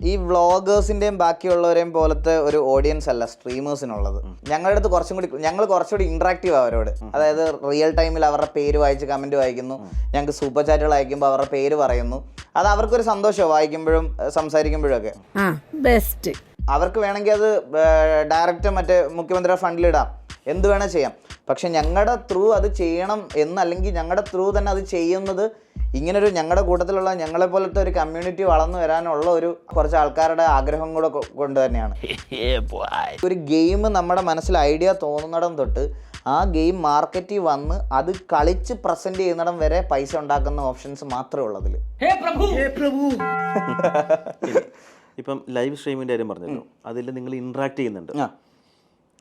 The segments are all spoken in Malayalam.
ഈ വ്ളോഗേഴ്സിൻ്റെയും ബാക്കിയുള്ളവരെയും പോലത്തെ ഒരു ഓഡിയൻസ് അല്ല സ്ട്രീമേഴ്സിനുള്ളത്. ഞങ്ങളുടെ അടുത്ത് ഞങ്ങൾ കുറച്ചുകൂടി ഇൻട്രാക്റ്റീവ് അവരോട്. അതായത് റിയൽ ടൈമിൽ അവരുടെ പേര് വായിച്ച് കമൻറ്റ് വായിക്കുന്നു, ഞങ്ങൾക്ക് സൂപ്പർ ചാറ്റുകൾ അയക്കുമ്പോൾ അവരുടെ പേര് പറയുന്നു. അത് അവർക്കൊരു സന്തോഷമാണ്, വായിക്കുമ്പോഴും സംസാരിക്കുമ്പോഴും ഒക്കെ. ബെസ്റ്റ്. അവർക്ക് വേണമെങ്കിൽ അത് ഡയറക്റ്റ് മറ്റേ മുഖ്യമന്ത്രിയുടെ ഫണ്ടിലിടാം, എന്ത് വേണേൽ ചെയ്യാം. പക്ഷെ ഞങ്ങളുടെ ത്രൂ അത് ചെയ്യണം എന്നല്ലെങ്കിൽ ഞങ്ങളുടെ ത്രൂ തന്നെ അത് ചെയ്യുന്നത് ഇങ്ങനൊരു ഞങ്ങളുടെ കൂട്ടത്തിലുള്ള ഞങ്ങളെ പോലത്തെ ഒരു കമ്മ്യൂണിറ്റി വളർന്നു വരാനുള്ള ഒരു കുറച്ച് ആൾക്കാരുടെ ആഗ്രഹം കൂടെ കൊണ്ട് തന്നെയാണ്. ഒരു ഗെയിം നമ്മുടെ മനസ്സിൽ ഐഡിയ തോന്നുന്നിടം തൊട്ട് ആ ഗെയിം മാർക്കറ്റിൽ വന്ന് അത് കളിച്ച് പ്രസന്റ് ചെയ്യുന്നിടം വരെ പൈസ ഉണ്ടാക്കുന്ന ഓപ്ഷൻസ് മാത്രമേ ഉള്ളതിൽ. ഇപ്പം ലൈവ് സ്ട്രീമിൻ്റെ കാര്യം പറഞ്ഞല്ലോ, അതിൽ നിങ്ങൾ ഇൻട്രാക്ട് ചെയ്യുന്നുണ്ട്.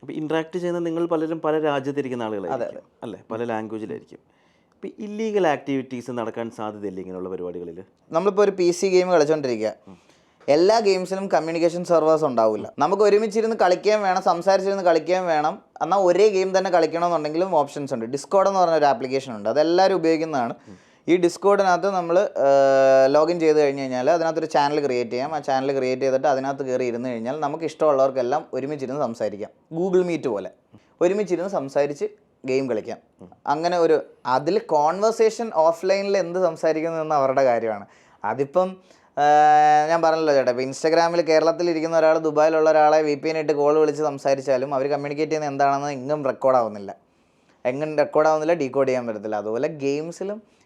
അപ്പോൾ ഇൻട്രാക്ട് ചെയ്യുന്ന നിങ്ങൾ പലരും പല രാജ്യത്തിരിക്കുന്ന ആളുകളായിരിക്കും അല്ലേ, പല ലാംഗ്വേജിലായിരിക്കും. ഇപ്പോൾ ഇല്ലീഗൽ ആക്ടിവിറ്റീസ് നടക്കാൻ സാധ്യതയില്ല ഇങ്ങനെയുള്ള പരിപാടികളിൽ? നമ്മളിപ്പോൾ ഒരു PC ഗെയിം കളിച്ചുകൊണ്ടിരിക്കുക, എല്ലാ ഗെയിംസിലും കമ്മ്യൂണിക്കേഷൻ സെർവേഴ്സ് ഉണ്ടാവില്ല. നമുക്ക് ഒരുമിച്ചിരുന്ന് കളിക്കുകയും വേണം, സംസാരിച്ചിരുന്ന് കളിക്കുകയും വേണം. എന്നാൽ ഒരേ ഗെയിം തന്നെ കളിക്കണമെന്നുണ്ടെങ്കിലും ഓപ്ഷൻസ് ഉണ്ട്. ഡിസ്കോഡ് എന്ന് പറഞ്ഞൊരു ആപ്ലിക്കേഷൻ ഉണ്ട്, അതെല്ലാവരും ഉപയോഗിക്കുന്നതാണ്. ഈ ഡിസ്കോഡിനകത്ത് നമ്മൾ ലോഗിൻ ചെയ്ത് കഴിഞ്ഞ് കഴിഞ്ഞാൽ അതിനകത്തൊരു ചാനൽ ക്രിയേറ്റ് ചെയ്യാം. ആ ചാനൽ ക്രിയേറ്റ് ചെയ്തിട്ട് അതിനകത്ത് കയറി ഇരുന്ന് കഴിഞ്ഞാൽ നമുക്ക് ഇഷ്ടമുള്ളവർക്കെല്ലാം ഒരുമിച്ചിരുന്ന് സംസാരിക്കാം. ഗൂഗിൾ മീറ്റ് പോലെ ഒരുമിച്ചിരുന്ന് സംസാരിച്ച് ഗെയിം കളിക്കാം. അങ്ങനെ ഒരു അതിൽ കോൺവെർസേഷൻ ഓഫ്ലൈനിൽ എന്ത് സംസാരിക്കുന്നതെന്ന് അവരുടെ കാര്യമാണ്. അതിപ്പം ഞാൻ പറഞ്ഞല്ലോ ചേട്ടാ, ഇപ്പോൾ ഇൻസ്റ്റാഗ്രാമിൽ കേരളത്തിലിരിക്കുന്ന ഒരാൾ ദുബായിലുള്ള ഒരാളെ VPN ഇട്ട് കോൾ വിളിച്ച് സംസാരിച്ചാലും അവർ കമ്മ്യൂണിക്കേറ്റ് ചെയ്യുന്നത് എന്താണെന്ന് എങ്ങും റെക്കോർഡാവുന്നില്ല, ഡീകോഡ് ചെയ്യാൻ പറ്റത്തില്ല. അതുപോലെ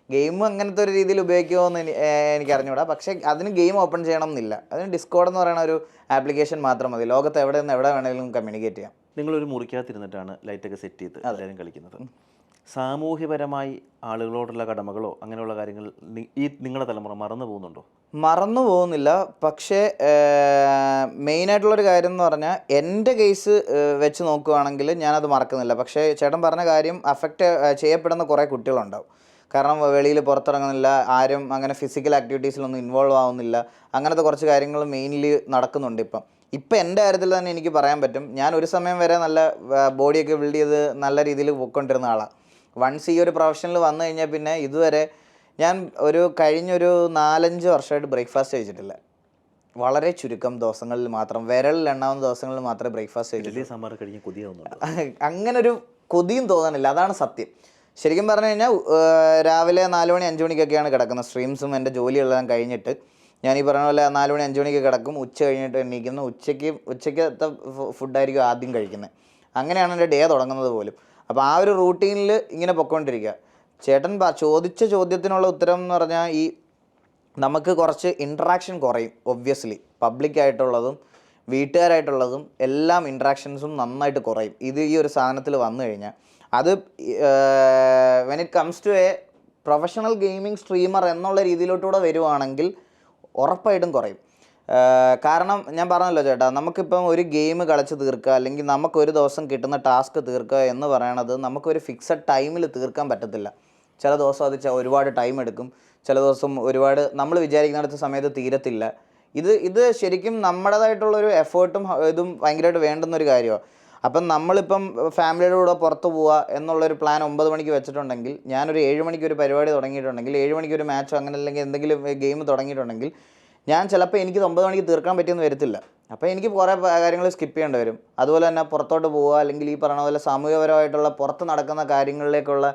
ഗെയിം അങ്ങനത്തെ ഒരു രീതിയിൽ ഉപയോഗിക്കുമോ എന്ന് എനിക്ക് അറിഞ്ഞൂടാ. പക്ഷേ അതിന് ഗെയിം ഓപ്പൺ ചെയ്യണം എന്നില്ല, അതിന് ഡിസ്കോഡ് എന്ന് പറയുന്ന ഒരു ആപ്ലിക്കേഷൻ മാത്രം മതി. ലോകത്ത് എവിടെ നിന്ന് എവിടെ വേണമെങ്കിലും കമ്മ്യൂണിക്കേറ്റ് ചെയ്യാം. നിങ്ങളൊരു മുറിക്കകത്തിരുന്നിട്ടാണ് ലൈറ്റൊക്കെ സെറ്റ് ചെയ്ത് എല്ലാവരും കളിക്കുന്നത്. സാമൂഹ്യപരമായി ആളുകളോടുള്ള കടമകളോ അങ്ങനെയുള്ള കാര്യങ്ങൾ ഈ നിങ്ങളുടെ തലമുറ മറന്നു പോകുന്നുണ്ടോ? മറന്നു പോകുന്നില്ല. പക്ഷേ മെയിനായിട്ടുള്ളൊരു കാര്യം എന്ന് പറഞ്ഞാൽ എൻ്റെ കേസ് വെച്ച് നോക്കുകയാണെങ്കിൽ ഞാനത് മറക്കുന്നില്ല. പക്ഷേ ചേട്ടൻ പറഞ്ഞ കാര്യം അഫക്റ്റ് ചെയ്യപ്പെടുന്ന കുറേ കുട്ടികളുണ്ടാവും. കാരണം വെളിയിൽ പുറത്തിറങ്ങുന്നില്ല, ആരും അങ്ങനെ ഫിസിക്കൽ ആക്ടിവിറ്റീസിലൊന്നും ഇൻവോൾവ് ആവുന്നില്ല. അങ്ങനത്തെ കുറച്ച് കാര്യങ്ങൾ മെയിൻലി നടക്കുന്നുണ്ട്. ഇപ്പം എൻ്റെ കാര്യത്തിൽ തന്നെ എനിക്ക് പറയാൻ പറ്റും, ഞാൻ ഒരു സമയം വരെ നല്ല ബോഡിയൊക്കെ ബിൽഡ് ചെയ്ത് നല്ല രീതിയിൽ പോയിക്കൊണ്ടിരുന്ന ആളാണ്. വൺസ് ഈ ഒരു പ്രൊഫഷനിൽ വന്നു കഴിഞ്ഞാൽ പിന്നെ ഇതുവരെ ഞാൻ കഴിഞ്ഞൊരു 4-5 വർഷമായിട്ട് ബ്രേക്ക്ഫാസ്റ്റ് കഴിച്ചിട്ടില്ല. വളരെ ചുരുക്കം ദിവസങ്ങളിൽ മാത്രം, വിരലിൽ എണ്ണാവുന്ന ദിവസങ്ങളിൽ മാത്രമേ ബ്രേക്ക്ഫാസ്റ്റ് കഴിച്ചിട്ടുള്ളൂ. അങ്ങനൊരു കൊതിയും തോന്നണില്ല, അതാണ് സത്യം. ശരിക്കും പറഞ്ഞു കഴിഞ്ഞാൽ രാവിലെ 4 മണി 5 മണിക്കൊക്കെയാണ് കിടക്കുന്നത്. സ്ട്രീംസും എൻ്റെ ജോലിയെല്ലാം കഴിഞ്ഞിട്ട് ഞാൻ ഈ പറഞ്ഞ പോലെ 4 മണി 5 മണിക്ക് കിടക്കും. ഉച്ച കഴിഞ്ഞിട്ട് എണീക്കുന്നു. ഉച്ചയ്ക്കത്തെ ഫുഡായിരിക്കും ആദ്യം കഴിക്കുന്നത്. അങ്ങനെയാണ് എൻ്റെ ഡേ തുടങ്ങുന്നത് പോലും. അപ്പോൾ ആ ഒരു റൂട്ടീനിൽ ഇങ്ങനെ പൊയ്ക്കൊണ്ടിരിക്കുക. ചേട്ടൻ ചോദിച്ച ചോദ്യത്തിനുള്ള ഉത്തരം എന്ന് പറഞ്ഞാൽ നമുക്ക് കുറച്ച് ഇൻട്രാക്ഷൻ കുറയും. ഒബ്വിയസ്ലി പബ്ലിക്കായിട്ടുള്ളതും വീട്ടുകാരായിട്ടുള്ളതും എല്ലാം ഇൻട്രാക്ഷൻസും നന്നായിട്ട് കുറയും ഈ ഒരു സാധനത്തിൽ വന്നു കഴിഞ്ഞാൽ. അത് when it comes to a professional gaming streamer എന്നുള്ള രീതിയിലോട്ടുകൂടെ വരുവാണെങ്കിൽ ഉറപ്പായിട്ടും കുറയും. കാരണം ഞാൻ പറഞ്ഞല്ലോ ചേട്ടാ, നമുക്കിപ്പം ഒരു ഗെയിം കളിച്ച് തീർക്കുക അല്ലെങ്കിൽ നമുക്കൊരു ദിവസം കിട്ടുന്ന ടാസ്ക് തീർക്കുക എന്ന് പറയണത് നമുക്കൊരു ഫിക്സഡ് ടൈമിൽ തീർക്കാൻ പറ്റത്തില്ല. ചില ദിവസം അത് ഒരുപാട് ടൈം എടുക്കും, ചില ദിവസം ഒരുപാട് നമ്മൾ വിചാരിക്കുന്നിടത്ത സമയത്ത് തീരത്തില്ല. ഇത് ശരിക്കും നമ്മുടേതായിട്ടുള്ളൊരു എഫേർട്ടും ഇതും ഭയങ്കരമായിട്ട് വേണ്ടുന്നൊരു കാര്യമാണ്. അപ്പം നമ്മളിപ്പം ഫാമിലിയുടെ കൂടെ പുറത്ത് പോവുക എന്നുള്ളൊരു പ്ലാൻ 9 മണിക്ക് വെച്ചിട്ടുണ്ടെങ്കിൽ, ഞാനൊരു 7 മണിക്ക് ഒരു പരിപാടി തുടങ്ങിയിട്ടുണ്ടെങ്കിൽ, 7 മണിക്ക് ഒരു മാച്ചോ അങ്ങനെ അല്ലെങ്കിൽ എന്തെങ്കിലും ഗെയിം തുടങ്ങിയിട്ടുണ്ടെങ്കിൽ ഞാൻ ചിലപ്പോൾ എനിക്ക് 9 മണിക്ക് തീർക്കാൻ പറ്റിയെന്ന് വരത്തില്ല. അപ്പോൾ എനിക്ക് കുറേ കാര്യങ്ങൾ സ്കിപ്പ് ചെയ്യേണ്ടി വരും. അതുപോലെ തന്നെ പുറത്തോട്ട് പോവുക അല്ലെങ്കിൽ ഈ പറഞ്ഞ പോലെ സാമൂഹികപരമായിട്ടുള്ള പുറത്ത് നടക്കുന്ന കാര്യങ്ങളിലേക്കുള്ള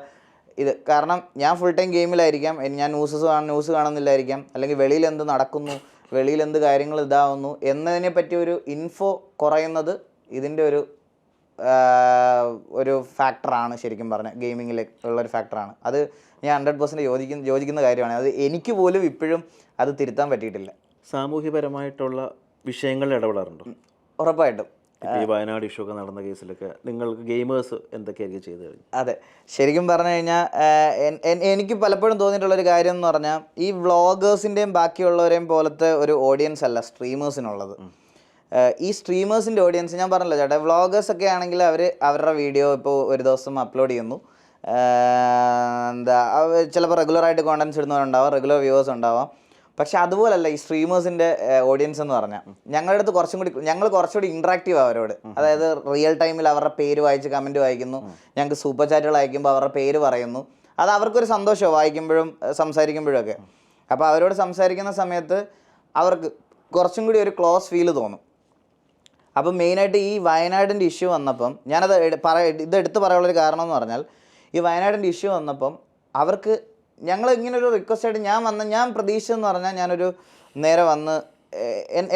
കാരണം ഞാൻ ഫുൾ ടൈം ഗെയിമിലായിരിക്കാം, ഞാൻ ന്യൂസ് കാണുന്നില്ലായിരിക്കാം, അല്ലെങ്കിൽ വെളിയിൽ എന്ത് നടക്കുന്നു, വെളിയിൽ എന്ത് കാര്യങ്ങൾ ഇതാവുന്നു എന്നതിനെ പറ്റി ഒരു ഇൻഫോ കുറയുന്നത് ഇതിൻ്റെ ഒരു ഫാക്ടറാണ്. ശരിക്കും പറഞ്ഞാൽ ഗെയിമിങ്ങിൽ ഉള്ളൊരു ഫാക്ടറാണ് അത്. ഞാൻ 100% യോജിക്കുന്ന കാര്യമാണ്. അത് എനിക്ക് പോലും ഇപ്പോഴും അത് തിരുത്താൻ പറ്റിയിട്ടില്ല. സാമൂഹ്യപരമായിട്ടുള്ള വിഷയങ്ങളിൽ ഇടപെടാറുണ്ടോ? ഉറപ്പായിട്ടും. ഈ വയനാട് ഇഷ്യൂ ഒക്കെ നടന്ന കേസിലൊക്കെ നിങ്ങൾക്ക് ഗെയിമേഴ്സ് എന്തൊക്കെയായിരിക്കും ചെയ്തു കഴിഞ്ഞു? അതെ, ശരിക്കും പറഞ്ഞു കഴിഞ്ഞാൽ എനിക്ക് പലപ്പോഴും തോന്നിയിട്ടുള്ളൊരു കാര്യം എന്ന് പറഞ്ഞാൽ ഈ വ്ളോഗേഴ്സിൻ്റെയും ബാക്കിയുള്ളവരെയും പോലത്തെ ഒരു ഓഡിയൻസ് അല്ല സ്ട്രീമേഴ്സിനുള്ളത്. ഈ സ്ട്രീമേഴ്സിൻ്റെ ഓഡിയൻസ് ഞാൻ പറഞ്ഞല്ലോ ചേട്ടാ, വ്ളോഗേഴ്സൊക്കെ ആണെങ്കിൽ അവരുടെ വീഡിയോ ഇപ്പോൾ ഒരു ദിവസം അപ്ലോഡ് ചെയ്യുന്നു. ചിലപ്പോൾ റെഗുലറായിട്ട് കോണ്ടൻറ്റ്സ് ഇടുന്നവരുണ്ടാവാം, റെഗുലർ വ്യൂവേഴ്സ് ഉണ്ടാവാം. പക്ഷെ അതുപോലല്ല ഈ സ്ട്രീമേഴ്സിൻ്റെ ഓഡിയൻസ് എന്ന് പറഞ്ഞാൽ ഞങ്ങളുടെ അടുത്ത് ഞങ്ങൾ കുറച്ചുകൂടി ഇൻട്രാക്റ്റീവ് അവരോട്. അതായത് റിയൽ ടൈമിൽ അവരുടെ പേര് വായിച്ച് കമൻറ്റ് വായിക്കുന്നു, ഞങ്ങൾക്ക് സൂപ്പർ ചാറ്റുകൾ അയക്കുമ്പോൾ അവരുടെ പേര് പറയുന്നു. അത് അവർക്കൊരു സന്തോഷമാണ്, വായിക്കുമ്പോഴും സംസാരിക്കുമ്പോഴും ഒക്കെ. അപ്പോൾ അവരോട് സംസാരിക്കുന്ന സമയത്ത് അവർക്ക് കുറച്ചും കൂടി ഒരു ക്ലോസ് ഫീൽ തോന്നും. അപ്പം മെയിനായിട്ട് ഈ വയനാടിൻ്റെ ഇഷ്യൂ വന്നപ്പം ഞാനത് ഇതെടുത്ത് പറയാനുള്ളൊരു കാരണം എന്ന് പറഞ്ഞാൽ, ഈ വയനാടിൻ്റെ ഇഷ്യൂ വന്നപ്പം അവർക്ക് ഞങ്ങൾ ഇങ്ങനൊരു റിക്വസ്റ്റായിട്ട് ഞാൻ പ്രതീക്ഷിച്ചെന്ന് പറഞ്ഞാൽ ഞാനൊരു നേരെ വന്ന്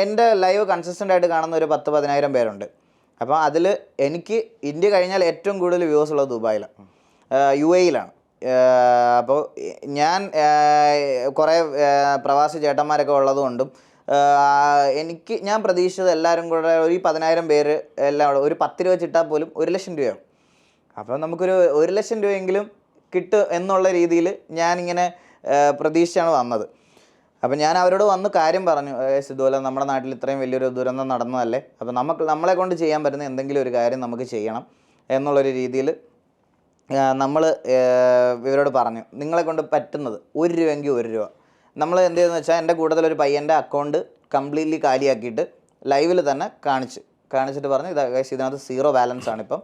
എൻ്റെ ലൈവ് കൺസിസ്റ്റൻ്റ് ആയിട്ട് കാണുന്ന ഒരു 10,000-15,000 പേരുണ്ട്. അപ്പോൾ അതിൽ എനിക്ക് ഇന്ത്യ കഴിഞ്ഞാൽ ഏറ്റവും കൂടുതൽ വ്യൂസ് ഉള്ളത് ദുബായിലാണ്, UAE-യിലാണ്. അപ്പോൾ ഞാൻ കുറേ പ്രവാസി ചേട്ടന്മാരൊക്കെ ഉള്ളതുകൊണ്ടും ഞാൻ പ്രതീക്ഷിച്ചത് എല്ലാവരും കൂടെ ഒരു 10,000 പേര് എല്ലാം കൂടെ ഒരു 10 രൂപ വെച്ചിട്ടാൽ പോലും 1,00,000 രൂപയാവും. അപ്പോൾ നമുക്കൊരു 1,00,000 രൂപയെങ്കിലും കിട്ടും എന്നുള്ള രീതിയിൽ ഞാനിങ്ങനെ പ്രതീക്ഷിച്ചാണ് വന്നത്. അപ്പം ഞാൻ അവരോട് വന്ന് കാര്യം പറഞ്ഞു, ഇതുപോലെ നമ്മുടെ നാട്ടിൽ ഇത്രയും വലിയൊരു ദുരന്തം നടന്നതല്ലേ, അപ്പോൾ നമ്മളെ കൊണ്ട് ചെയ്യാൻ പറ്റുന്ന എന്തെങ്കിലും ഒരു കാര്യം നമുക്ക് ചെയ്യണം എന്നുള്ളൊരു രീതിയിൽ നമ്മൾ ഇവരോട് പറഞ്ഞു, നിങ്ങളെ കൊണ്ട് പറ്റുന്നത് 1 രൂപയെങ്കിൽ 1 രൂപ. നമ്മൾ എന്ത് ചെയ്തെന്ന് വെച്ചാൽ എൻ്റെ കൂട്ടത്തിലൊരു പയ്യൻ്റെ അക്കൗണ്ട് കംപ്ലീറ്റ്ലി കാലിയാക്കിയിട്ട് ലൈവിൽ തന്നെ കാണിച്ചിട്ട് പറഞ്ഞു, ഇതിനകത്ത് 0 ബാലൻസ് ആണ്, ഇപ്പം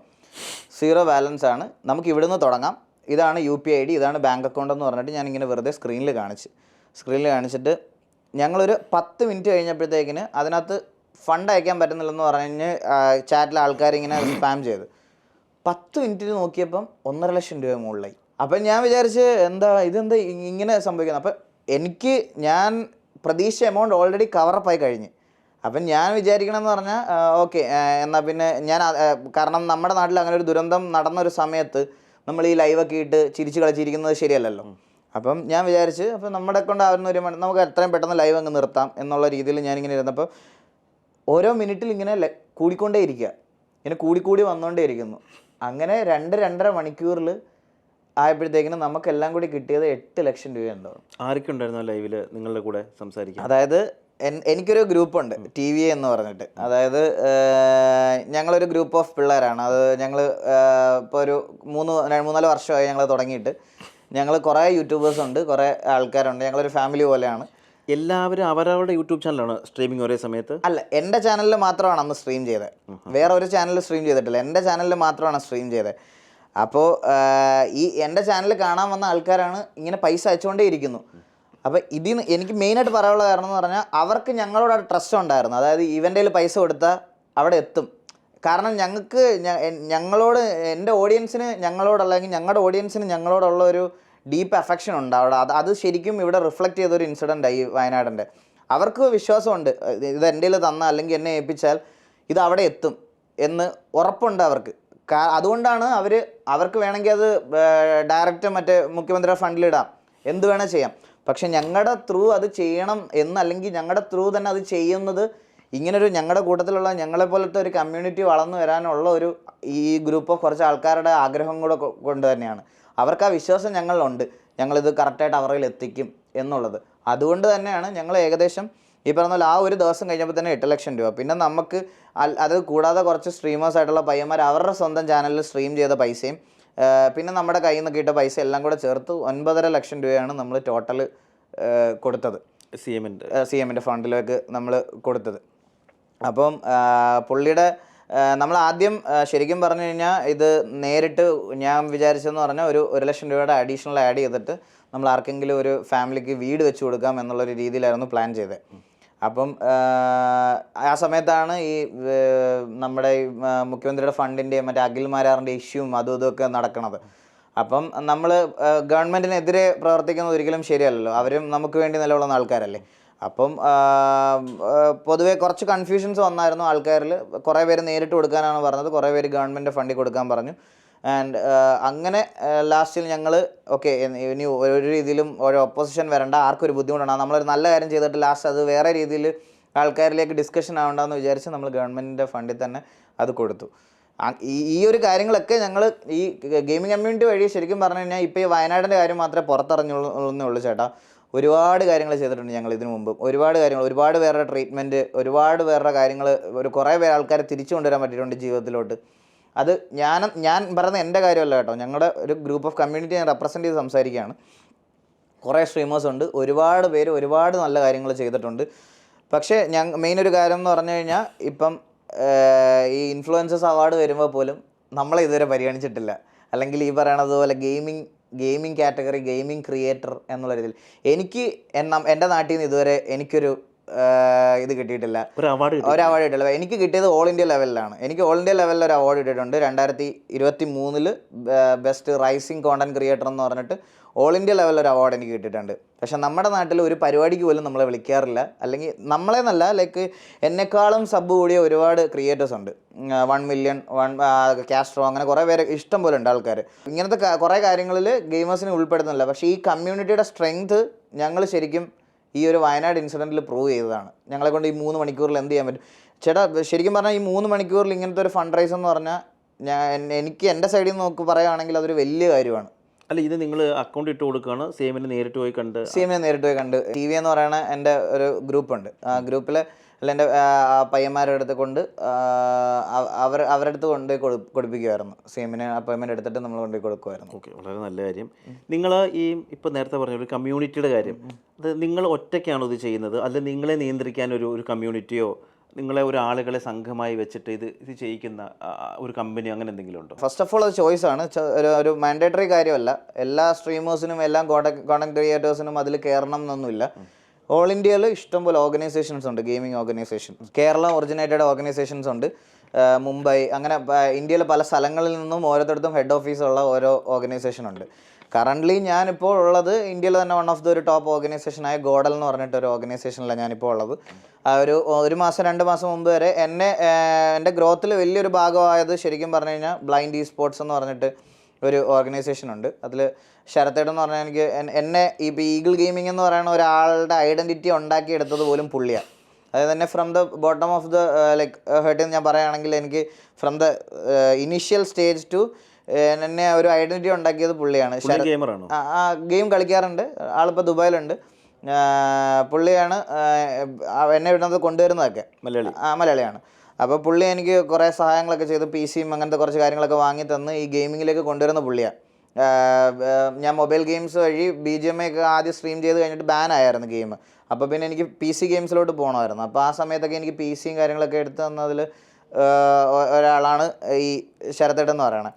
0 ബാലൻസ് ആണ്, നമുക്ക് ഇവിടുന്ന് തുടങ്ങാം, ഇതാണ് UPI ID, ഇതാണ് ബാങ്ക് അക്കൗണ്ട് എന്ന് പറഞ്ഞിട്ട് ഞാനിങ്ങനെ വെറുതെ സ്ക്രീനിൽ കാണിച്ചിട്ട് ഞങ്ങളൊരു 10 മിനിറ്റ് കഴിഞ്ഞപ്പോഴത്തേക്കിന് അതിനകത്ത് ഫണ്ട് അയക്കാൻ പറ്റുന്നില്ലെന്ന് പറഞ്ഞ് ചാറ്റിലെ ആൾക്കാരിങ്ങനെ സ്പാം ചെയ്ത് 10 മിനിറ്റിൽ നോക്കിയപ്പം 1,50,000 രൂപ മുകളിലായി. അപ്പം ഞാൻ വിചാരിച്ച് ഇതെന്താ ഇങ്ങനെ സംഭവിക്കുന്നത്. അപ്പം ഞാൻ പ്രതീക്ഷ എമൗണ്ട് ഓൾറെഡി കവറപ്പായി കഴിഞ്ഞ്. അപ്പം ഞാൻ വിചാരിക്കണമെന്ന് പറഞ്ഞാൽ ഓക്കെ, എന്നാൽ പിന്നെ കാരണം നമ്മുടെ നാട്ടിൽ അങ്ങനെ ഒരു ദുരന്തം നടന്നൊരു സമയത്ത് നമ്മൾ ഈ ലൈവൊക്കെ ഇട്ട് ചിരിച്ച് കളിച്ചിരിക്കുന്നത് ശരിയല്ലല്ലോ. അപ്പം ഞാൻ വിചാരിച്ച് അപ്പം നമ്മുടെ കൊണ്ടാവുന്ന ഒരു നമുക്ക് എത്രയും പെട്ടെന്ന് ലൈവ് അങ്ങ് നിർത്താം എന്നുള്ള രീതിയിൽ ഞാനിങ്ങനെ ഇരുന്നപ്പോൾ ഓരോ മിനിറ്റിൽ ഇങ്ങനെ കൂടിക്കൊണ്ടേ ഇരിക്കുക, ഇങ്ങനെ കൂടി വന്നുകൊണ്ടേ ഇരിക്കുന്നു. അങ്ങനെ 2-2.5 മണിക്കൂറിൽ ആയപ്പോഴത്തേക്കിനും നമുക്കെല്ലാം കൂടി കിട്ടിയത് 8,00,000 രൂപ ഉണ്ടാവും. ആരൊക്കെ ഉണ്ടായിരുന്നു ലൈവിൽ നിങ്ങളുടെ കൂടെ സംസാരിക്കാൻ? അതായത് എനിക്കൊരു ഗ്രൂപ്പുണ്ട് TVA എന്ന് പറഞ്ഞിട്ട്. അതായത് ഞങ്ങളൊരു ഗ്രൂപ്പ് ഓഫ് പിള്ളേരാണ്. അത് ഞങ്ങൾ ഇപ്പോൾ ഒരു 3-4 വർഷമായി ഞങ്ങൾ തുടങ്ങിയിട്ട്. ഞങ്ങൾ കുറേ യൂട്യൂബേഴ്സ് ഉണ്ട്, കുറേ ആൾക്കാരുണ്ട്, ഞങ്ങളൊരു ഫാമിലി പോലെയാണ്. എല്ലാവരും അവരവരുടെ യൂട്യൂബ് ചാനലാണ് സ്ട്രീമിങ് ഒരേ സമയത്ത്? അല്ല, എൻ്റെ ചാനലിൽ മാത്രമാണ് അന്ന് സ്ട്രീം ചെയ്തത്, വേറെ ഒരു ചാനലിൽ സ്ട്രീം ചെയ്തിട്ടില്ല, എൻ്റെ ചാനലിൽ മാത്രമാണ് സ്ട്രീം ചെയ്തത്. അപ്പോൾ ഈ എൻ്റെ ചാനൽ കാണാൻ വന്ന ആൾക്കാരാണ് ഇങ്ങനെ പൈസ അയച്ചുകൊണ്ടേ ഇരിക്കുന്നു. അപ്പോൾ ഇതിന് എനിക്ക് മെയിനായിട്ട് പറയാനുള്ള കാരണം എന്ന് പറഞ്ഞാൽ അവർക്ക് ഞങ്ങളോട് ട്രസ്റ്റ് ഉണ്ടായിരുന്നു. അതായത് ഇവൻ്റെയിൽ പൈസ കൊടുത്താൽ അവിടെ എത്തും. കാരണം ഞങ്ങളോട് എൻ്റെ ഓഡിയൻസിന് ഞങ്ങളോട്, അല്ലെങ്കിൽ ഞങ്ങളുടെ ഓഡിയൻസിന് ഞങ്ങളോടുള്ള ഒരു ഡീപ്പ് അഫെക്ഷൻ ഉണ്ട് അവിടെ. അത് ശരിക്കും ഇവിടെ റിഫ്ലക്റ്റ് ചെയ്തൊരു ഇൻസിഡൻ്റായി വയനാടിൻ്റെ. അവർക്ക് വിശ്വാസമുണ്ട്, ഇത് എൻ്റെ തന്ന അല്ലെങ്കിൽ എന്നെ ഏൽപ്പിച്ചാൽ ഇത് അവിടെ എത്തും എന്ന് ഉറപ്പുണ്ട് അവർക്ക്. അതുകൊണ്ടാണ് അവർക്ക് വേണമെങ്കിൽ അത് ഡയറക്റ്റ് മറ്റേ മുഖ്യമന്ത്രിയുടെ ഫണ്ടിലിടാം, എന്ത് വേണേൽ ചെയ്യാം. പക്ഷെ ഞങ്ങളുടെ ത്രൂ അത് ചെയ്യണം അല്ലെങ്കിൽ ഞങ്ങളുടെ ത്രൂ തന്നെ അത് ചെയ്യുന്നത് ഇങ്ങനൊരു ഞങ്ങളുടെ കൂട്ടത്തിലുള്ള ഞങ്ങളെപ്പോലത്തെ ഒരു കമ്മ്യൂണിറ്റി വളർന്നു വരാനുള്ള ഒരു ഈ ഗ്രൂപ്പ് ഓഫ് കുറച്ച് ആൾക്കാരുടെ ആഗ്രഹം കൂടെ കൊണ്ട് തന്നെയാണ്. അവർക്ക് ആ വിശ്വാസം ഞങ്ങളിലുണ്ട്, ഞങ്ങളിത് കറക്റ്റായിട്ട് അവരിൽ എത്തിക്കും എന്നുള്ളത്. അതുകൊണ്ട് തന്നെയാണ് ഞങ്ങൾ ഏകദേശം ഈ പറഞ്ഞ പോലെ ആ ഒരു ദിവസം കഴിഞ്ഞപ്പോൾ തന്നെ 8,00,000 രൂപ. പിന്നെ നമുക്ക് അത് കൂടാതെ കുറച്ച് സ്ട്രീമേഴ്സ് ആയിട്ടുള്ള പയ്യന്മാർ അവരുടെ സ്വന്തം ചാനലിൽ സ്ട്രീം ചെയ്ത പൈസയും പിന്നെ നമ്മുടെ കയ്യിൽ നിന്ന് കിട്ടിയ പൈസ എല്ലാം കൂടെ ചേർത്ത് 9,50,000 രൂപയാണ് നമ്മൾ ടോട്ടൽ കൊടുത്തത്, CMൻ്റെ ഫണ്ടിലേക്ക് നമ്മൾ കൊടുത്തത്. അപ്പം പുള്ളിയുടെ നമ്മൾ ആദ്യം ശരിക്കും പറഞ്ഞു കഴിഞ്ഞാൽ ഇത് നേരിട്ട് ഞാൻ വിചാരിച്ചെന്ന് പറഞ്ഞാൽ ഒരു 1,00,000 രൂപയുടെ അഡീഷണൽ ആഡ് ചെയ്തിട്ട് നമ്മൾ ആർക്കെങ്കിലും ഒരു ഫാമിലിക്ക് വീട് വെച്ച് കൊടുക്കാം എന്നുള്ളൊരു രീതിയിലായിരുന്നു പ്ലാൻ ചെയ്തത്. അപ്പം ആ സമയത്താണ് ഈ നമ്മുടെ മുഖ്യമന്ത്രിയുടെ ഫണ്ടിൻ്റെ മറ്റേ അഖിൽമാരാറിൻ്റെ ഇഷ്യൂവും അതും ഇതൊക്കെ നടക്കണത്. അപ്പം നമ്മൾ ഗവൺമെൻറ്റിനെതിരെ പ്രവർത്തിക്കുന്നത് ഒരിക്കലും ശരിയല്ലല്ലോ, അവരും നമുക്ക് വേണ്ടി നിലകൊള്ളുന്ന ആൾക്കാരല്ലേ. അപ്പം പൊതുവെ കുറച്ച് കൺഫ്യൂഷൻസ് വന്നായിരുന്നു ആൾക്കാരിൽ. കുറേ പേര് നേരിട്ട് കൊടുക്കാനാണ് പറഞ്ഞത്, കുറേ പേര് ഗവൺമെൻറ് ഫണ്ടിൽ കൊടുക്കാൻ പറഞ്ഞു. ആൻഡ് അങ്ങനെ ലാസ്റ്റിൽ ഞങ്ങൾ ഓക്കെ, ഇനി ഒരു രീതിയിലും ഒരു ഒപ്പോസിഷൻ വരണ്ട, ആർക്കൊരു ബുദ്ധിമുട്ടാണ്, നമ്മളൊരു നല്ല കാര്യം ചെയ്തിട്ട് ലാസ്റ്റ് അത് വേറെ രീതിയിൽ ആൾക്കാരിലേക്ക് ഡിസ്കഷൻ ആവണ്ടെന്ന് വിചാരിച്ച് നമ്മൾ ഗവൺമെൻറ്റിൻ്റെ ഫണ്ടിൽ തന്നെ അത് കൊടുത്തു. ഈ ഒരു കാര്യങ്ങളൊക്കെ ഞങ്ങൾ ഈ ഗെയിമിംഗ് കമ്മ്യൂണിറ്റി വഴി ശരിക്കും പറഞ്ഞു കഴിഞ്ഞാൽ ഇപ്പോൾ ഈ വയനാടിൻ്റെ കാര്യം മാത്രമേ പുറത്തറിഞ്ഞുള്ളൂ ഉള്ളൂ ചേട്ടാ. ഒരുപാട് കാര്യങ്ങൾ ചെയ്തിട്ടുണ്ട് ഞങ്ങൾ ഇതിനു മുമ്പ്, ഒരുപാട് കാര്യങ്ങൾ, ഒരുപാട് പേരുടെ ട്രീറ്റ്മെൻറ്റ്, ഒരുപാട് പേരുടെ കാര്യങ്ങൾ, കുറേ പേര് ആൾക്കാരെ തിരിച്ചു കൊണ്ടുവരാൻ പറ്റിയിട്ടുണ്ട് ജീവിതത്തിലോട്ട്. അത് ഞാൻ പറയുന്നത് എൻ്റെ കാര്യമല്ല കേട്ടോ, ഞങ്ങളുടെ ഒരു ഗ്രൂപ്പ് ഓഫ് കമ്മ്യൂണിറ്റി ഞാൻ റെപ്രസെൻ്റ് ചെയ്ത് സംസാരിക്കുകയാണ്. കുറേ സ്ട്രീമേഴ്സ് ഉണ്ട്, ഒരുപാട് പേര് ഒരുപാട് നല്ല കാര്യങ്ങൾ ചെയ്തിട്ടുണ്ട്. പക്ഷേ മെയിൻ ഒരു കാര്യം എന്ന് പറഞ്ഞു കഴിഞ്ഞാൽ ഇപ്പം ഈ ഇൻഫ്ലുവൻസേഴ്സ് അവാർഡ് വരുമ്പോൾ പോലും നമ്മളെ ഇതുവരെ പരിഗണിച്ചിട്ടില്ല. അല്ലെങ്കിൽ ഈ പറയണത് പോലെ ഗെയിമിംഗ് കാറ്റഗറി, ഗെയിമിംഗ് ക്രിയേറ്റർ എന്നുള്ള രീതിയിൽ എൻ്റെ നാട്ടിൽ നിന്ന് ഇതുവരെ എനിക്കൊരു ഇത് കിട്ടിയിട്ടില്ല, ഒരു അവാർഡ് ഒരു അവാർഡ് കിട്ടില്ല. എനിക്ക് കിട്ടിയത് ഓൾ ഇന്ത്യ ലെവലിലാണ്. എനിക്ക് ഓൾ ഇന്ത്യ ലെവലിൽ ഒരു അവാർഡ് കിട്ടിയിട്ടുണ്ട് 2023 ബെസ്റ്റ് റൈസിങ് കോണ്ടന്റ് ക്രിയേറ്റർ എന്ന് പറഞ്ഞിട്ട് ഓൾ ഇന്ത്യ ലെവലിൽ ഒരു അവാർഡ് എനിക്ക് കിട്ടിയിട്ടുണ്ട്. പക്ഷെ നമ്മുടെ നാട്ടിൽ ഒരു പരിപാടിക്ക് പോലും നമ്മളെ വിളിക്കാറില്ല. അല്ലെങ്കിൽ നമ്മളെന്നല്ല, ലൈക്ക് എന്നെക്കാളും സബ് കൂടിയ ഒരുപാട് ക്രിയേറ്റേഴ്സ് ഉണ്ട്. 1 മില്യൺ, കാസ്ട്രോ, അങ്ങനെ കുറേ പേര് ഇഷ്ടം പോലെ ഉണ്ട് ആൾക്കാർ. ഇങ്ങനത്തെ കുറേ കാര്യങ്ങളിൽ ഗെയിമേഴ്സിനെ ഉൾപ്പെടുത്തുന്നില്ല. പക്ഷേ ഈ കമ്മ്യൂണിറ്റിയുടെ സ്ട്രെങ്ത് ഞങ്ങൾ ശരിക്കും ഈ ഒരു വയനാട് ഇൻസിഡൻറ്റിൽ പ്രൂവ് ചെയ്തതാണ്. ഞങ്ങളെ കൊണ്ട് ഈ 3 മണിക്കൂറിൽ എന്ത് ചെയ്യാൻ പറ്റും. ചേട്ടാ ശരിക്കും പറഞ്ഞാൽ ഈ 3 മണിക്കൂറിൽ ഇങ്ങനത്തെ ഒരു ഫണ്ട് റൈസ് എന്ന് പറഞ്ഞാൽ എനിക്ക് എൻ്റെ സൈഡിൽ നിന്ന് പറയുകയാണെങ്കിൽ അതൊരു വലിയ കാര്യമാണ്. അല്ല, ഇത് നിങ്ങൾ അക്കൗണ്ട് ഇട്ട് കൊടുക്കുകയാണ്, സിഎമ്മിനെ നേരിട്ട് പോയി കണ്ട്? സിഎമ്മിനെ നേരിട്ട് പോയി കണ്ട്. TV എന്ന് പറയുന്ന എൻ്റെ ഒരു ഗ്രൂപ്പുണ്ട്. ആ ഗ്രൂപ്പിൽ അല്ല എൻ്റെ പയ്യന്മാരുടെ അടുത്ത് കൊണ്ട് അവരുടെ അടുത്ത് കൊണ്ടുപോയി കൊടുപ്പിക്കുമായിരുന്നു. സിഎമ്മിനെ അപ്പോയിൻമെൻറ്റ് എടുത്തിട്ട് നമ്മൾ കൊണ്ടുപോയി കൊടുക്കുമായിരുന്നു. ഓക്കെ, വളരെ നല്ല കാര്യം. നിങ്ങൾ ഈ ഇപ്പോൾ നേരത്തെ പറഞ്ഞ ഒരു കമ്മ്യൂണിറ്റിയുടെ കാര്യം, അത് നിങ്ങൾ ഒറ്റയ്ക്കാണോ ഇത് ചെയ്യുന്നത്, അല്ലെങ്കിൽ നിങ്ങളെ നിയന്ത്രിക്കാൻ ഒരു കമ്മ്യൂണിറ്റിയോ നിങ്ങളെ ആളുകളെ സംഘമായി വെച്ചിട്ട് ഇത് ചെയ്യിക്കുന്ന ഒരു കമ്പനി അങ്ങനെ എന്തെങ്കിലും ഉണ്ടോ? ഫസ്റ്റ് ഓഫ് ഓൾ അത് ചോയ്സാണ്, ഒരു മാൻഡേറ്ററി കാര്യമല്ല. എല്ലാ സ്ട്രീമേഴ്സിനും എല്ലാ കോണ്ടന്റ് ക്രിയേറ്റേഴ്സിനും അതിൽ കയറണം എന്നൊന്നുമില്ല. ഓൾ ഇന്ത്യയിൽ ഇഷ്ടംപോലെ ഓർഗനൈസേഷൻസ് ഉണ്ട്, gaming organisation. Keralam originated organisations ഉണ്ട്, മുംബൈ, അങ്ങനെ ഇന്ത്യയിലെ പല സ്ഥലങ്ങളിൽ നിന്നും ഓരോരുത്തർക്കും ഹെഡ് ഓഫീസുള്ള ഓരോ ഓർഗനൈസേഷൻ ഉണ്ട്. കറൻ്റ്ലി ഞാനിപ്പോൾ ഉള്ളത് ഇന്ത്യയിൽ തന്നെ വൺ ഓഫ് ദ ഒരു ടോപ്പ് ഓർഗനൈസേഷനായ ഗോഡൽ എന്ന് പറഞ്ഞിട്ട് ഒരു ഓർഗനൈസേഷനിലാണ് ഞാനിപ്പോൾ ഉള്ളത്. ഒരു മാസം 2 മാസം മുമ്പ് വരെ എൻ്റെ ഗ്രോത്തിൽ വലിയൊരു ഭാഗമായത് ശരിക്കും പറഞ്ഞു കഴിഞ്ഞാൽ ബ്ലൈൻഡ് സ്പോർട്സ് എന്ന് പറഞ്ഞിട്ട് ഒരു ഓർഗനൈസേഷൻ ഉണ്ട്. അതിൽ ശരത്തേടൻ എന്ന് പറഞ്ഞാൽ എനിക്ക് എന്നെ ഇപ്പോൾ ഈഗിൾ ഗെയിമിംഗ് എന്ന് പറയുന്ന ഒരാളുടെ ഐഡൻറ്റിറ്റി ഉണ്ടാക്കിയെടുത്തത് പോലും പുള്ളിയാണ്. അതായത് തന്നെ from the bottom of the like heart എന്ന് ഞാൻ പറയുകയാണെങ്കിൽ എനിക്ക് from the initial stage to എന്നെ ഒരു ഐഡൻറ്റിറ്റി ഉണ്ടാക്കിയത് പുള്ളിയാണ്. ഗെയിം കളിക്കാറുണ്ട്, ആളിപ്പോൾ ദുബായിലുണ്ട്. പുള്ളിയാണ് എന്നെ ഇവിടുന്ന് കൊണ്ടുവരുന്നതൊക്കെ. മലയാളിയാണ്. അപ്പോൾ പുള്ളി എനിക്ക് കുറേ സഹായങ്ങളൊക്കെ ചെയ്ത് PCയും അങ്ങനത്തെ കുറച്ച് കാര്യങ്ങളൊക്കെ വാങ്ങി തന്ന് ഈ ഗെയിമിങ്ങിലേക്ക് കൊണ്ടുവരുന്ന പുള്ളിയാണ്. ഞാൻ മൊബൈൽ ഗെയിംസ് വഴി BGMI ഒക്കെ ആദ്യം സ്ട്രീം ചെയ്ത് കഴിഞ്ഞിട്ട് ബാൻ ആയിരുന്നു ഗെയിം. അപ്പോൾ പിന്നെ എനിക്ക് PC ഗെയിംസിലോട്ട് പോകണമായിരുന്നു. അപ്പോൾ ആ സമയത്തൊക്കെ എനിക്ക് PCയും കാര്യങ്ങളൊക്കെ എടുത്ത് തന്നതിൽ ഒരാളാണ് ഈ ശരത്തേട്ടൻ എന്ന് പറയണത്.